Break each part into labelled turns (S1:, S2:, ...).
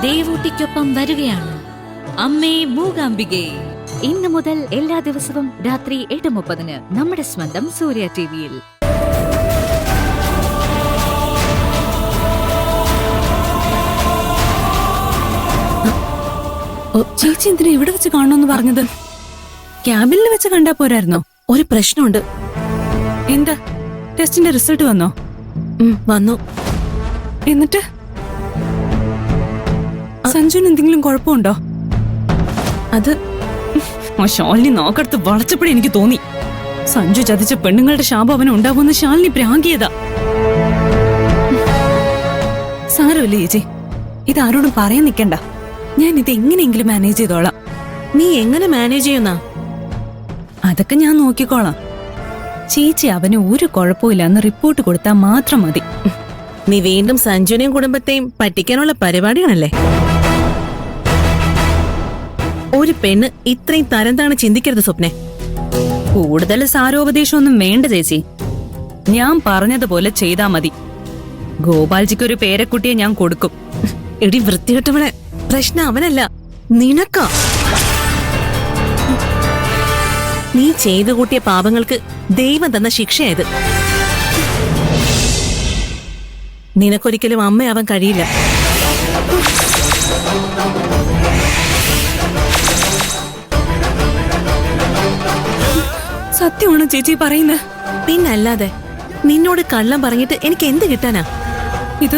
S1: ദേവൂട്ടിക്കൊപ്പം വരികയാണ് അമ്മേ മൂകാംബികേ. ഇന്നു മുതൽ എല്ലാ ദിവസവും രാത്രി 8:30 നമ്മുടെ സ്വന്തം സൂര്യ ടിവിയിൽ.
S2: ചേച്ചി എന്തിനാ ഇവിടെ വെച്ച് കാണണമെന്ന് പറഞ്ഞത്? ക്യാബിനിൽ വെച്ച് കണ്ടാ പോരായിരുന്നോ?
S3: ഒരു പ്രശ്നമുണ്ട്.
S2: എന്താ? ടെസ്റ്റിന്റെ റിസൾട്ട് വന്നോ?
S3: വന്നു.
S2: എന്നിട്ട് സഞ്ജുവിന് എന്തെങ്കിലും കുഴപ്പമുണ്ടോ?
S3: അത്
S2: ശാലിനി നോക്കടുത്ത് വളച്ചപ്പോഴേ എനിക്ക് തോന്നി സഞ്ജു ചതിച്ച പെണ്ണുങ്ങളുടെ ശാപം അവന് ഉണ്ടാവുമെന്ന് ശാലിനി പ്രാങ്കിയതാ. സാരമില്ല ചേച്ചി, ഇതാരോടും പറയാൻ നിക്കണ്ട. ഞാൻ ഇത് എങ്ങനെയെങ്കിലും മാനേജ് ചെയ്തോളാം.
S3: നീ എങ്ങനെ മാനേജ് ചെയ്യുന്ന?
S2: അതൊക്കെ ഞാൻ നോക്കിക്കോളാം. ചേച്ചി അവന് ഒരു കുഴപ്പമില്ലെന്ന് റിപ്പോർട്ട് കൊടുത്താൽ മാത്രം മതി.
S3: നീ വീണ്ടും സഞ്ജുവിനെയും കുടുംബത്തെയും പറ്റിക്കാനുള്ള പരിപാടിയാണല്ലേ? ഒരു പെണ്ണ് ഇത്രയും തരംതാണ് ചിന്തിക്കരുത് സ്വപ്നെ.
S2: കൂടുതൽ സാരോപദേശമൊന്നും വേണ്ട ചേച്ചി. ഞാൻ പറഞ്ഞതുപോലെ ചെയ്താ മതി. ഗോപാൽജിക്കൊരു പേരക്കുട്ടിയെ ഞാൻ കൊടുക്കും.
S3: എടി വൃത്തികെട്ടവളെ, പ്രശ്നം അവനല്ല, നിനക്കാ. നീ ചെയ്തു കൂട്ടിയ പാപങ്ങൾക്ക് ദൈവം തന്ന ശിക്ഷയായത്. നിനക്കൊരിക്കലും അമ്മയാവാൻ കഴിയില്ല.
S2: സത്യമാണോ ചേച്ചി പറയുന്നത്?
S3: പിന്നല്ലാതെ. നിന്നോട് കള്ളം പറഞ്ഞിട്ട് എനിക്ക് എന്ത് കിട്ടാനാ?
S2: ഇത്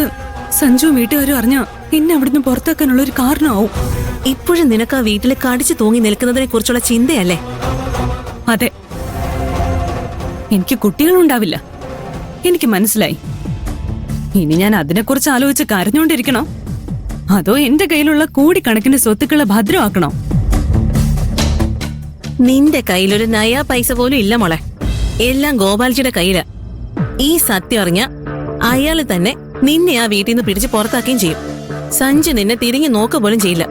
S2: സഞ്ജു വീട്ടുകാരും അറിഞ്ഞാ എന്നെ അവിടുന്ന് പുറത്താക്കാനുള്ള ഒരു കാരണമാവും.
S3: ഇപ്പോഴും നിനക്ക് ആ വീട്ടിൽ കടിച്ചു തൂങ്ങി നിൽക്കുന്നതിനെ കുറിച്ചുള്ള ചിന്തയല്ലേ?
S2: അതെ, എനിക്ക് കുട്ടികളുണ്ടാവില്ല, എനിക്ക് മനസ്സിലായി. ഇനി ഞാൻ അതിനെക്കുറിച്ച് ആലോചിച്ച് കരഞ്ഞോണ്ടിരിക്കണോ, അതോ എന്റെ കയ്യിലുള്ള കോടിക്കണക്കിന് സ്വത്തുക്കളെ ഭദ്രമാക്കണോ?
S3: നിന്റെ കയ്യിലൊരു നയാ പൈസ പോലും ഇല്ല മോളെ. എല്ലാം ഗോപാൽജിയുടെ കയ്യിലാ. ഈ സത്യം അറിഞ്ഞ അയാള് തന്നെ നിന്നെ ആ വീട്ടിൽ നിന്ന് പിടിച്ച് പുറത്താക്കുകയും ചെയ്യും. സഞ്ജു നിന്നെ തിരിഞ്ഞു നോക്ക പോലും ചെയ്യില്ല.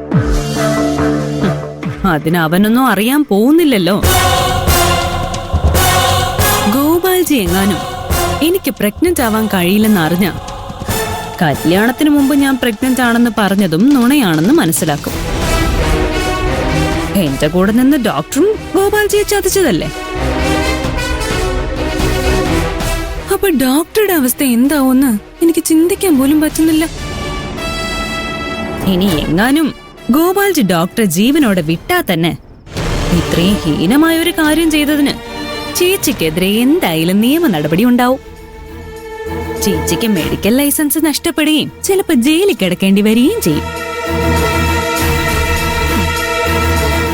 S2: അതിന് അവനൊന്നും അറിയാൻ പോകുന്നില്ലല്ലോ. ഗോപാൽജി എങ്ങാനും എനിക്ക് പ്രഗ്നന്റ് ആവാൻ കഴിയില്ലെന്ന് അറിഞ്ഞ കല്യാണത്തിന് മുമ്പ് ഞാൻ പ്രഗ്നന്റ് ആണെന്ന് പറഞ്ഞതും നുണയാണെന്ന് മനസ്സിലാക്കും. എന്റെ കൂടെ നിന്ന് ഡോക്ടറും ഗോപാൽജിയെ ചതിച്ചതല്ലേ? അപ്പൊ ഡോക്ടറുടെ അവസ്ഥ എന്താവുമെന്ന് എനിക്ക് ചിന്തിക്കാൻ പോലും പറ്റുന്നില്ല. ഇനി എങ്ങാനും ഗോപാൽജി ഡോക്ടറെ ജീവനോടെ വിട്ടാ തന്നെ ഇത്രയും ഹീനമായ ഒരു കാര്യം ചെയ്തതിന് ചേച്ചിക്കെതിരെ എന്തായാലും നിയമ നടപടി ഉണ്ടാവും. ചേച്ചിക്ക് മെഡിക്കൽ ലൈസൻസ് നഷ്ടപ്പെടുകയും ചിലപ്പോ ജയിലിൽ കിടക്കേണ്ടി വരികയും ചെയ്യും.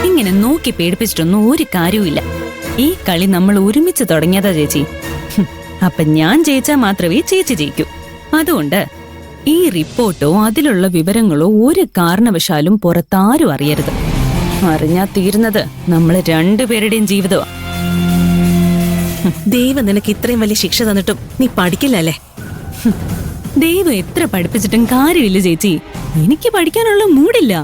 S2: ഇങ്ങനെ നോക്കി പേടിപ്പിച്ചിട്ടൊന്നും ഒരു കാര്യവുമില്ല. ഈ കളി നമ്മൾ ഒരുമിച്ച് തുടങ്ങിയതാ ചേച്ചി. അപ്പൊ ഞാൻ ജയിച്ചാൽ മാത്രമേ ചേച്ചി ജയിക്കൂ. അതുകൊണ്ട് ഈ റിപ്പോർട്ടോ അതിലുള്ള വിവരങ്ങളോ ഒരു കാരണവശാലും പുറത്താരും അറിയരുത്. അറിഞ്ഞാ തീരുന്നത് നമ്മൾ രണ്ടുപേരുടെയും ജീവിതമാ.
S3: ദൈവം നിനക്ക് ഇത്രയും വലിയ ശിക്ഷ തന്നിട്ടും നീ പഠിക്കില്ലല്ലേ?
S2: ദൈവം എത്ര പഠിപ്പിച്ചിട്ടും കാര്യമില്ല ചേച്ചി, എനിക്ക് പഠിക്കാനുള്ള മൂടില്ല.